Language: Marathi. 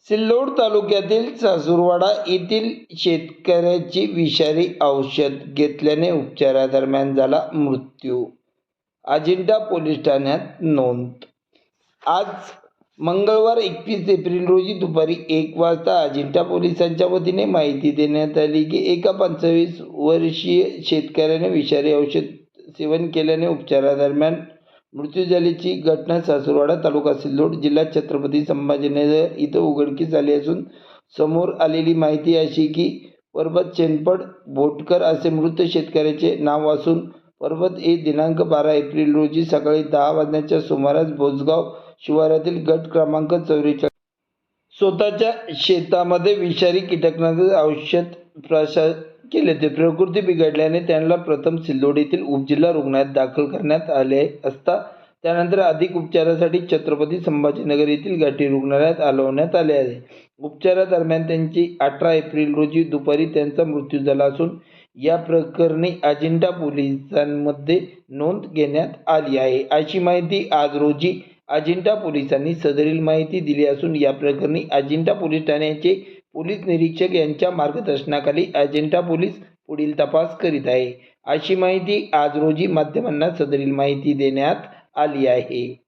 सिल्लोड तालुक्यातील सासूरवाडा येथील शेतकऱ्याची विषारी औषध घेतल्याने उपचारादरम्यान झाला मृत्यू. अजिंठा पोलीस ठाण्यात नोंद. आज मंगळवार 21 एप्रिल रोजी दुपारी 1 वाजता अजिंठा पोलिसांच्या वतीने माहिती देण्यात आली की एका 25 वर्षीय शेतकऱ्याने विषारी औषध सेवन केल्याने उपचारादरम्यान मृत्यू झाल्याची घटना सासूरवाडा तालुका सिल्लोड जिल्हा छत्रपती संभाजीनगर इथं उघडकीस आली असून समोर आलेली माहिती अशी की पर्वत शेनपड भोटकर असे मृत शेतकऱ्याचे नाव असून पर्वत हे दिनांक 12 एप्रिल रोजी सकाळी 10 वाजण्याच्या सुमारास भोसगाव शिवारातील गट क्रमांक 44 स्वतःच्या शेतामध्ये विषारी कीटकनाशक औषध प्रसार केले. ते प्रकृती बिघडल्याने त्यांना प्रथम सिल्लोड येथील उपजिल्हा रुग्णालयात दाखल करण्यात आले असता त्यानंतर अधिक उपचारासाठी छत्रपती संभाजीनगर येथील घाटी रुग्णालयात हलवण्यात आले आहे. उपचारादरम्यान त्यांची 18 एप्रिल रोजी दुपारी त्यांचा मृत्यू झाला असून या प्रकरणी अजिंठा पोलिसांमध्ये नोंद घेण्यात आली आहे, अशी माहिती आज रोजी अजिंठा पोलिसांनी सदरील माहिती दिली असून या प्रकरणी अजिंठा पोलीस ठाण्याचे पोलीस निरीक्षक यांच्या मार्गदर्शनाखाली अजिंठा पोलीस पुढील तपास करीत आहे, अशी माहिती आज रोजी माध्यमांना सदरील माहिती देण्यात आली आहे.